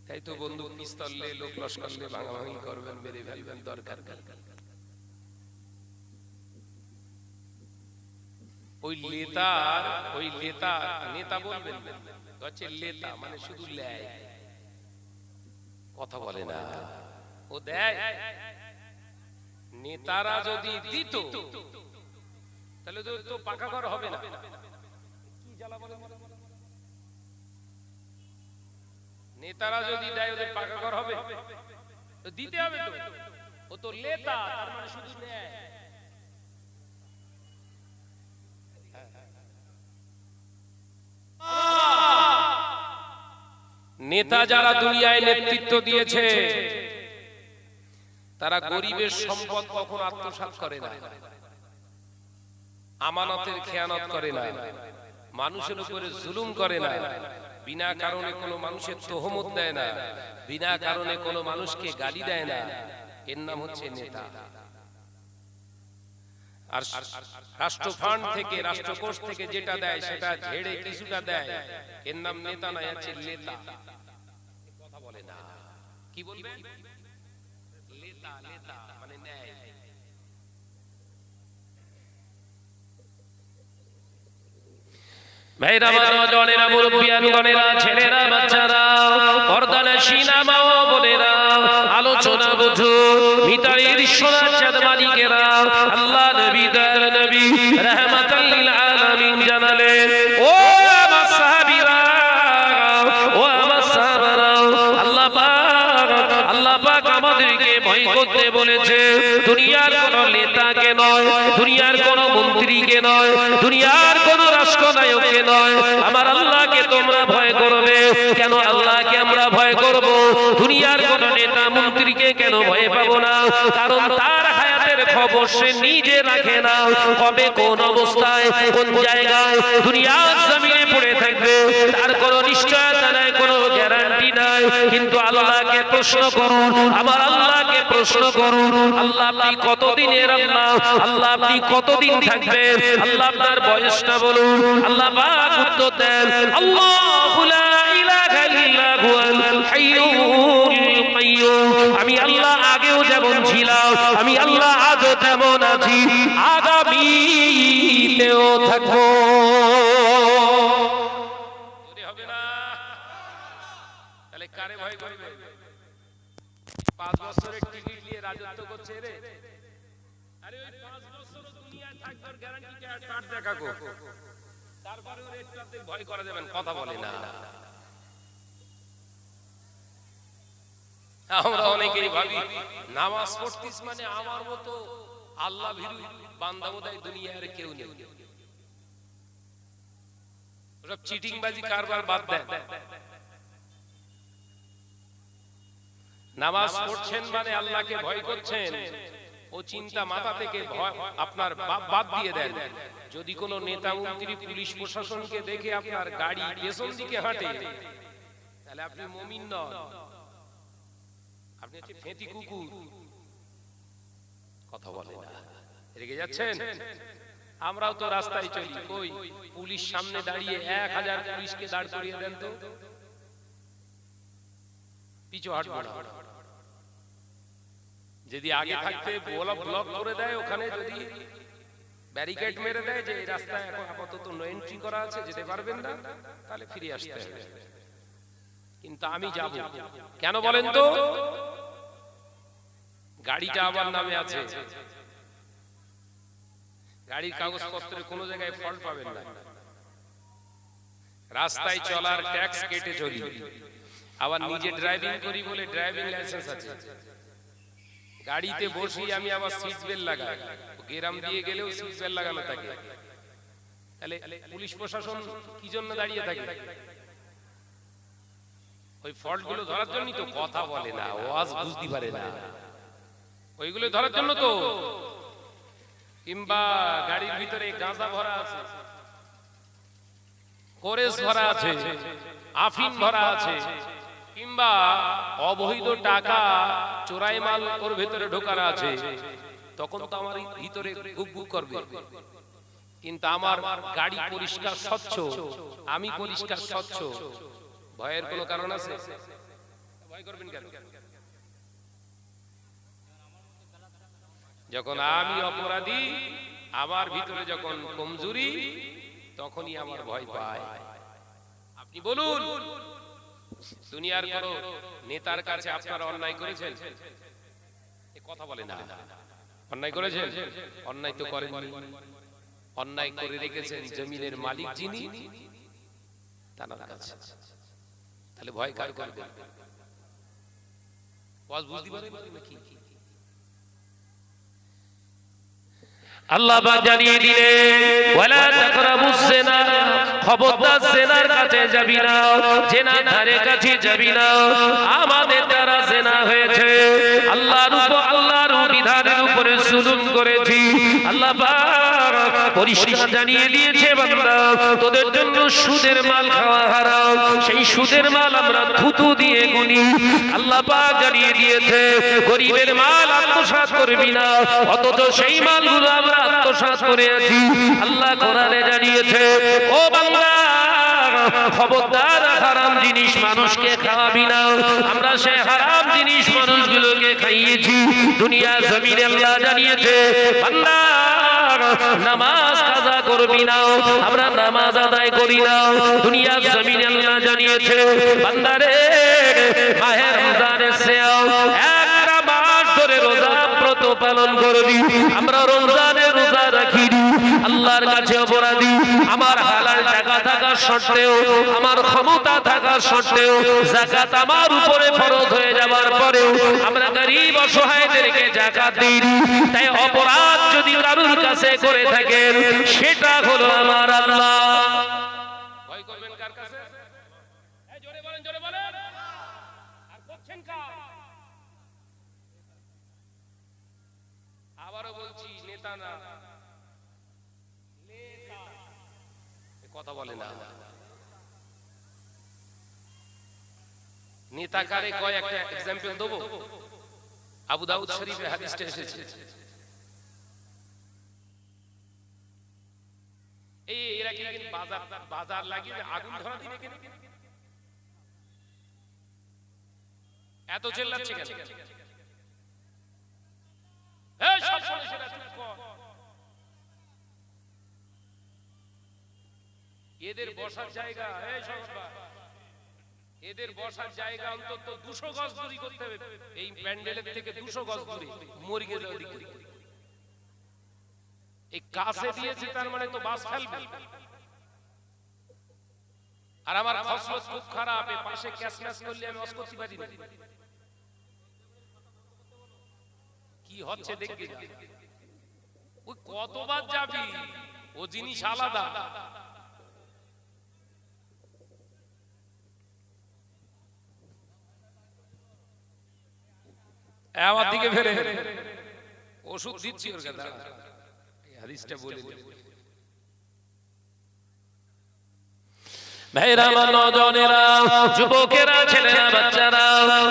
তাই তো বন্দুক পিস্তল নিয়ে লোক লস্কর নিয়ে ভাঙাভাঙি করবেন, মেরে ফেলবেন, দরকার নেই। ওই নেতা বলবেন হচ্ছে লেতা, মানে শুধু লেয়, কথা বলে না। ও দেয়। নেতারা যদি দিত তাহলে তো পাকা ঘর হবে না। কি জ্বালা বলে, নেতারা যদি দেয় ওদের পাকা ঘর হবে, তো দিতে হবে তো। ও তো লেতা, তার মানে শুধু নেয়। নেতা যারা দুনিয়ায় নেতৃত্ব দিয়েছে তারা গরিবের সম্পদ কখনো আত্মসাৎ করে না, আমানতের খেয়ানত করে না, মানুষের উপরে জুলুম করে না, বিনা কারণে কোনো মানুষের তোহমত দেয় না, বিনা কারণে কোনো মানুষকে গালি দেয় না। এর নাম হচ্ছে নেতা। আর রাষ্ট্র ফান্ড থেকে, রাষ্ট্রকোষ থেকে যেটা দেয় সেটা ঝেড়ে কিছুটা দেয়, এর নাম নেতা নয়, আছে লেতা। কথা বলে না, কি বলবে? লেতা, লেতা মানে নেয়। ভাইরা, নওজওয়ানেরা, মুরব্বিয়ান গণেরা, ছেলেরা, বাচ্চারা, পর্দানশীনা মা ও বোনেরা, আলোচনা বুঝুন। মিতালির সোনা চাঁদ মালিকেরা, আল্লাহ নবী দয়াল নবী রাহমাতাল লিল আলামিন জানালেন, ও আমার সাহাবীরা, ও আমার সাহাবারা, আল্লাহ পাক আমাদেরকে ভয় করতে বলেছে। দুনিয়ার কোন নেতাকে নয়, দুনিয়ার কোন মন্ত্রীকে নয়, দুনিয়ার কোন রাষ্ট্রনায়ককে নয়, আমার আল্লাহকে তোমরা ভয় করবে। কেন আল্লাহকে আমরা ভয় করব? দুনিয়ার কোন নেতা মন্ত্রীকে কেন ভয় পাবো না? কারণ তার হায়াতের খবর সে নিজে রাখে না। কবে কোন অবস্থায় কোন জায়গায় দুনিয়ার জমিনে পড়ে থাকবে তার কোনো নিশ্চয়তা নাই, কোনো গ্যারান্টি নাই। কিন্তু আল্লাহকে প্রশ্ন করুন, আমার আল্লাহকে প্রশ্ন করুন, আল্লাহ আপনি কতদিনের আল্লাহ, আল্লাহ আপনি কতদিন থাকবেন, আল্লাহ আপনার বয়সটা বলুন। আল্লাহ পাক উত্তর দেন, আল্লাহু লা ইলাহা ইল্লা হুয়াল হাইয়ুল কাইয়্যুম। আমি আল্লাহ আগেও যেমন ছিলাম, আমি আল্লাহ আজও তেমন আছি, আগামীতেও থাকবো। হবে না? তাহলে কারে ভয় করবে? 5 বছরের টিকিট নিয়ে রাজত্ব করছে রে। আরে ওই 5 বছর দুনিয়ায় থাকবার গ্যারান্টি কে? কার্ড দেখাকো, তারপরেও একটু ভয় করা যাবে না, কথা বলে না। আমরা অনেকেই ভাবি নামাজ পড়তিস মানে আমার মতো আল্লাহ ভীরু বান্দা বোধহয় দুনিয়ার কেউ নেই। ওসব চিটিংবাজি কারবার বাদ দেন। নামাজ পড়ছেন মানে আল্লাহকে ভয় করছেন, ও চিন্তা মাথা থেকে আপনার বাদ দিয়ে দেন। যদি কোনো নেতা মন্ত্রী পুলিশ প্রশাসনকে দেখে আপনার গাড়ি পেছন দিকে হাঁটে, তাহলে আপনি মুমিন নন, আপনি হচ্ছে ফেঁতি কুকুর। কথা বলে না, রেগে যাচ্ছেন? আমরাও তো রাস্তায় চলি, কই পুলিশ সামনে দাঁড়িয়ে 1000 পুলিশকে দাঁড় করিয়ে দেন তো, পিছু হাঁটবো না। যদি আগে থাকতে ব্লক করে দেয়, ওখানে যদি ব্যারিকেড মেরে দেয় যে এই রাস্তায় এখন আপাতত নো এন্ট্রি করা আছে, যেতে পারবেন না, তাহলে ফিরে আসতে হবে। কিন্তু আমি যাব কেন বলেন তো? গাড়িটা আমার নামে আছে, গাড়ির কাগজপত্রে কোনো জায়গায় ফল্ট পাবেন না। রাস্তায় চলার ট্যাক্স কেটে চলি, আবার নিজে ড্রাইভিং করি বলে ড্রাইভিং লাইসেন্স আছে। গাড়িতে বসি আমি আবার সিট বেল্ট লাগাই, গেরাম দিয়ে গেলেও সিট বেল্ট লাগানো থাকে। তাহলে পুলিশ প্রশাসন কি জন্য দাঁড়িয়ে থাকে? ওই ফল্ট গুলো ধরার জন্যই তো। কথা বলে না, ওয়াজ বুঝতে পারে না, ওইগুলো ধরার জন্য তো। কিংবা গাড়ির ভিতরে গাঁজা ভরা আছে, কোরেস ভরা আছে, আফিম ভরা আছে, কিংবা অবৈধ টাকা চোরাই মাল ওর ভিতরে ঢোকানো আছে, তখন তো আমার ভিতরে গুপ গুপ করবে। কিন্তু আমার গাড়ি পরিষ্কার স্বচ্ছ, আমি পরিষ্কার স্বচ্ছ, ভয়ের কোনো কারণ আছে? ভয় করবেন কেন? যখন আমি অপরাধী, আমার ভিতরে যখন কমজোরি, তখনই আমার ভয় পায়। আপনি বলুন, দুনিয়ার কোন নেতার কাছে আপনারা অন্যায় করেছেন? কথা বলে না। অন্যায় করেছেন? অন্যায় তো করেননি। অন্যায় করে রেখেছেন জমিনের মালিক যিনি, তার কাছে। তাহলে ভয় কার করবেন? বুঝতে পারেন নাকি? আল্লাহ পাক জানিয়ে দিলেন, ওয়ালা তাকরাবুস জিনা, খবরদার জিনার কাছে যাবি না, জিনার ধারে কাছে যাবি না। আমাদের দ্বারা জিনা হয়েছে, আল্লাহর বিধানের উপরে জুলুম করেছি। আল্লাহ পাক পরিষ্কার জানিয়ে দিয়েছে, বান্দা তোদের জন্য সুদের মাল খাওয়া হারাম। সেই সুদের মাল আমরা থুতু দিয়ে গুনি। আল্লাহ পাক জানিয়ে দিয়েছে, গরিবের মাল আত্মসাৎ করবি না, অথচ সেই মালগুলো আমরা আত্মসাৎ করে আছি। আল্লাহ কোরআনে জানিয়েছে, ও বান্দা খবরদার হারাম জিনিস মানুষকে খাওয়াবি না। আমরা সে হারাম জিনিস মানুষগুলোকে খাইয়েছি। দুনিয়ার জমিনে আল্লাহ জানিয়েছে, বান্দা নামাজ কাজা করবি না, আমরা নামাজ আদায় করি না। দুনিয়ার জমিনে আল্লাহ জানিয়েছে, বান্দারে মাহে রমজানের সিয়াম একটা মাস ধরে রোজা ব্রত পালন করবি। আমরা রমজানের রোজা রাখিনি, আল্লাহর কাছে অপরাধী। আমার হালাল টাকা থাকা সত্ত্বেও, আমার ক্ষমতা থাকা সত্ত্বেও, যাকাত আমার উপরে ফরজ হয়ে যাবার পরেও আমরা গরীব অসহায়দেরকে যাকাত দিই। তাই অপরাধ যদি কারোর কাছে করে থাকেন, সেটা হলো আমার আল্লাহ। ভয় করবেন কার কাছে? এই জোরে বলেন, জোরে বলেন। আর করছেন কার? আবারও বলছি, নেতা না, কথা বলে না। নেতা কারে কয় একটা एग्जांपल দেব। আবু দাউদ শরীফে হাদিসটা এসেছে, এই এরা কি বাজার লাগিয়ে আগুন ধরা দিবে কেন? এত চিল্লাচ্ছে কেন? এই সব শুনে সেটা চুপ কর। এদের বসার জায়গা, এই সভা, এদের বসার জায়গা অন্তত 200 গজ দূরে করতে হবে। এই প্যান্ডেলের থেকে 200 গজ দূরে মরিগে যাওয়া দিকে। এই কাছে দিয়েছে, তার মানে তো বাস ফেলবে। আর আমার খসরত খুব খারাপ, এই পাশে ক্যাশম্যাশ করলে আমি ওয়াজ করতে পারি না। কি হচ্ছে দেখবি, ওই কতবার যাবি, ও জিনিস আলাদা। আমার দিকে ফেরে ওষুধ দিচ্ছি ওর কাছে, হাদিসটা বলে দিই। ভাইরা, আমার নজনেরা, যুবকেরা, ছেলেরা, বাচ্চারা,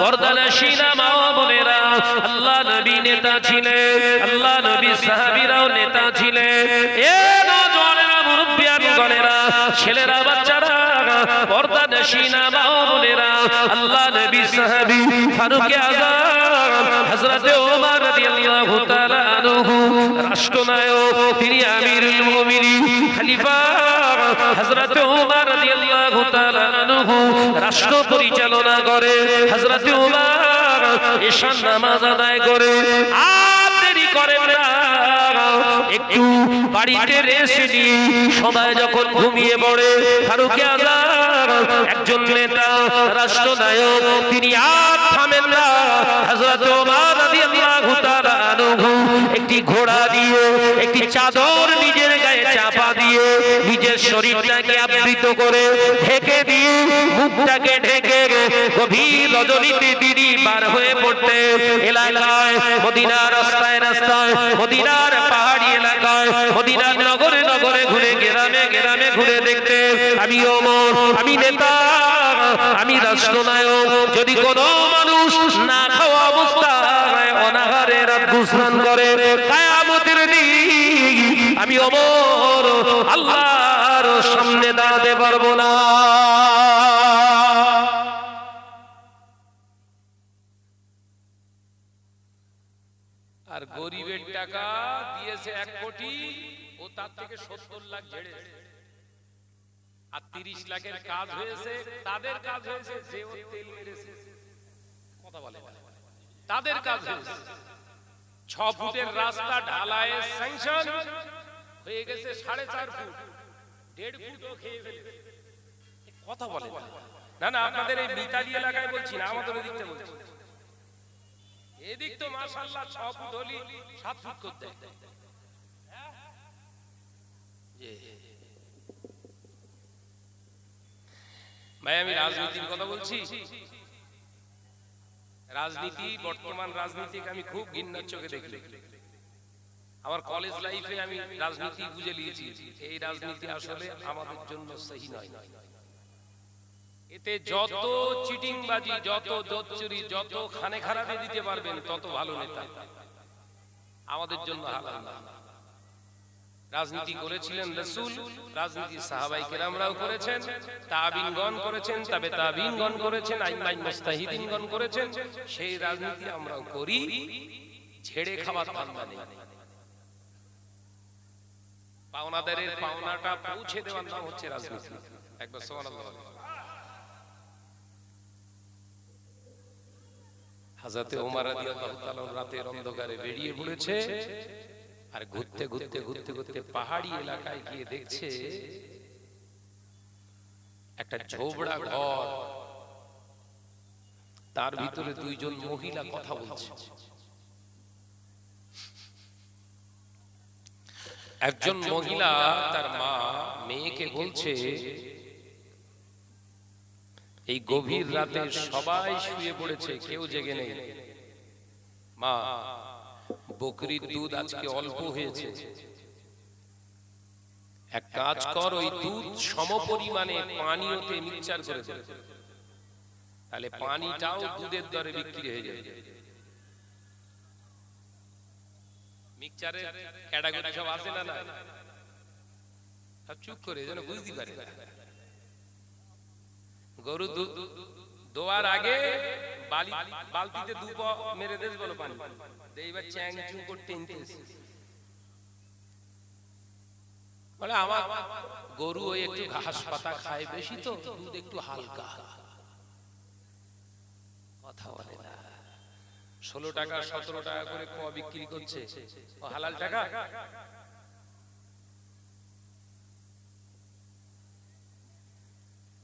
পর্দানশীনা মা ও বোনেরা, আল্লাহ নবী নেতা ছিলেন, আল্লাহ নবী সাহাবীরাও নেতা ছিলেন। এ নজনেরা, মুরব্বিয়ানগণেরা, ছেলেরা, বাচ্চারা, পর্দানশীনা মা ও বোনেরা, আল্লাহ নবী সাহাবী ফারুকে আযম হযরত ওমর রাদিয়াল্লাহু তাআলা আনহু, রাষ্ট্রনায়ক, তিনি আমিরুল মুমিনিন, খলিফা হযরত ওমর রাদিয়াল্লাহু তাআলা আনহু রাষ্ট্র পরিচালনা করে। হযরত ওমর ঈশার নামাজ আদায় করে আর দেরি করেন না, একটু বাড়িতে রেস্ট নিয়ে সবাই যখন ঘুমিয়ে পড়ে, ফারুকে আযম একজন নেতা, রাষ্ট্রনায়ক, তিনি আর থামেন না। হযরত ওমর রাদিয়াল্লাহু তাআলা আনহু একটি ঘোড়া দিয়ে, একটি চাদর নিজের গায়ে চাপা দিয়ে, নিজের শরীরটাকে আবৃত করে ঢেকে দিয়ে, মুখটাকে ঢেকে গভীর রজনীতে তিনি বার হয়ে পড়তে এলাকায়, মদিনার রাস্তায় রাস্তায়, মদিনার পাহাড়ি এলাকায়, মদিনার নগরে নগরে ঘুরে, গ্রামে গ্রামে ঘুরে দেখতে, আমি ওমর, আমি নেতা, আমি রাষ্ট্রনায়ক, যদি কোনো মানুষ না খাওয়া অবস্থায় অনাহারে রাত গুসরান করে, কিয়ামতের দিন আমি ওমর আল্লাহর সামনে দাঁড়াতে পারবো না। আর গরিবের টাকা দিয়েছে 1 কোটি, ও তার থেকে 70 লাখ ঝেড়েছে। আর 30 লাখের কাজ হয়েছে, তাদের কাজ হয়েছে যে ও তেল মেরেছে, কথা বলে না, তাদের কাজ হয়েছে। 6 ফুটের রাস্তা ঢালাইয়ের স্যাংশন হয়ে গেছে 4.5 ফুট, 1.5 ফুটও খেয়ে ফেলেছে, কথা বলে না। না আপনাদের এই মিতালি এলাকায় বলছি না, আমাদের ওই দিকটা বলছি। এদিক তো মাশাআল্লাহ 6 ফুট হলি 7 ফুট করতে। ভাই আমি রাজনীতির কথা বলছি। রাজনীতি, বর্তমান রাজনীতিকে আমি খুব ঘৃণার চোখে দেখি। আমার কলেজ লাইফে আমি রাজনীতি বুঝে নিয়েছি, এই রাজনীতি আসলে আমাদের জন্য সহি নয়। এতে যত চিটিংবাজি, যত দোচুরি, যত খানে খারাপে দিতে পারবেন তত ভালো নেতা, আমাদের জন্য হালাল না। রাজনীতি করেছিলেন রাসূল, রাজনীতি সাহাবায়ে কেরামরাও করেছেন, তাবিঈনগণ করেছেন, তবে তাবিঈনগণ করেছেন, আইম্মায়ে মুজতাহিদিনগণ করেছেন। সেই রাজনীতি আমরাও করি, ছেড়ে খাওয়ার ধান্দা নেই। পাওনাদারের পাওনাটা পৌঁছে দেওয়ার নাম হচ্ছে রাজনীতি। একবার সুবহানাল্লাহ। হযরতে ওমর রাদিয়াল্লাহু তাআলা রাতের অন্ধকারে বেরিয়ে পড়েছে, আর ঘুরতে ঘুরতে ঘুরতে ঘুরতে পাহাড়ি এলাকায় গিয়ে দেখছে একটা ঝোবড়া ঘর, তার ভিতরে 2 জন মহিলা কথা বলছে। একজন মহিলা তার মা মেয়েকে বলছে, এই গভীর রাতে সবাই শুয়ে পড়েছে, কেউ জেগে নেই, মা বকরির দুধ আজকে অল্প হয়েছে, এক কাজ কর, ওই দুধ সমপরিমাণে পানিতে মিক্সচার করে দে, তাহলে পানিটাও দুধের দরে বিক্রি হয়ে যাবে। মিক্সচারের ক্যাটাগরি সব আছে না, না সব চুপ করে যেন বুঝতে পারে না। গরু দুধ দোয়ার আগে বালতিতে 2 পা মেরে দেশ বলো পানি, এইবার চ্যাং চুং করতে ইনতেছে, বলে আমার গরু ওই একটু ঘাস পাতা খায় বেশি, তো দুধ একটু হালকা, কথা বলে না। 16 টাকা 17 টাকা করে ক বিক্রি করছে, ও হালাল টাকা।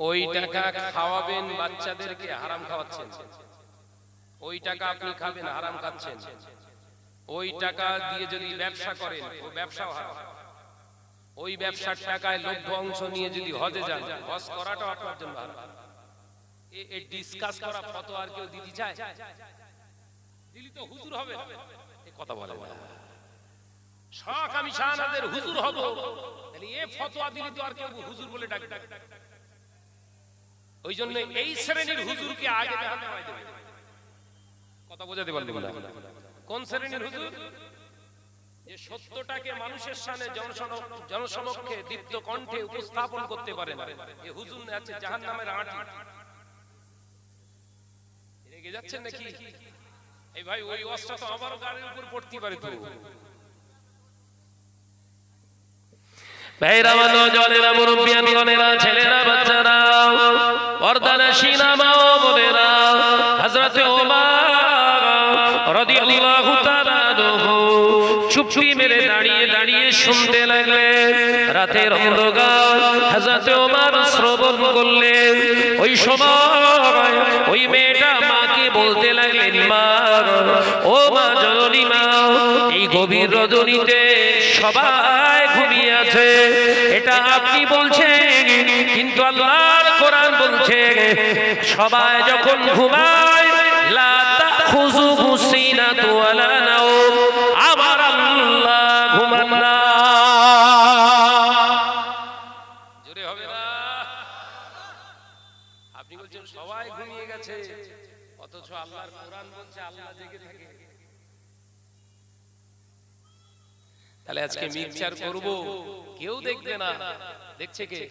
ওই টাকা খাওয়াবেন বাচ্চাদেরকে, হারাম খাওয়াচ্ছেন। ওই টাকা আপনি খাবেন, হারাম খাচ্ছেন। ওই টাকা দিয়ে যদি ব্যবসা করেন, ও ব্যবসাও হারাম। ওই ব্যবসার টাকায় লভ্য অংশ নিয়ে যদি হজে যান, হজ করাটাও আপনার জন্য হারাম। এই ডিসকাস করা ফতোয়া আর কেউ দিতে চায়? দিলি তো হুজুর হবে, এই কথা বলে না। শখ আমি শাহনাদের হুজুর হব, তাহলে এই ফতোয়া দিলি তো আর কেউ হুজুর বলে ডাকে। ওই জন্য এই শ্রেণীর হুজুরকে আগে জাহান্নামে দেবে। কথা বোঝাতে পারলাম না? কোন শ্রেণীর হুজুর? যে সত্যটাকে মানুষের সামনে জনসমক্ষে দীপ্ত কণ্ঠে উপস্থাপন করতে পারে না, এই হুজুর আছে জাহান্নামের আঁটি। রেগে যাচ্ছেন নাকি? এই ভাই ওই ওয়াজটা তো আমার গাড়ির উপর পড়তে পারে তো। ভাইরা, নওজওয়ানেরা, মুরব্বিয়ানগণেরা, ছেলেরা, বাচ্চারা, পর্দানশীনা মা ও বোনেরা, হযরতে ওমর রাদিয়াল্লাহু তাআলা আনহু চুপটি মেরে দাঁড়িয়ে দাঁড়িয়ে শুনতে লাগলেন। রাতের অন্ধকার হযরতে ওমর শ্রবণ করলেন। ওই সময় ওই মেয়েটা মাকে বলতে লাগলেন, মা, ও মা জননী মা, এই গভীর রজনীতে সবাই ঘুমিয়ে আছে, এটা আপনি বলছেন, কিন্তু আল্লাহর কোরআন বলছে সবাই যখন ঘুমায় লা তাখুযুহু সিনাতু ওয়ালা নাওম, আমার আল্লাহ ঘুমান না। জোরে হবে না? আপনি বলছেন সবাই ঘুমিয়ে গেছে, অথচ আল্লাহর কোরআন বলছে আল্লাহ জেগে থাকে। তাহলে আজকে মিক্সচার করব, কেউ দেখবে না, দেখছে কে?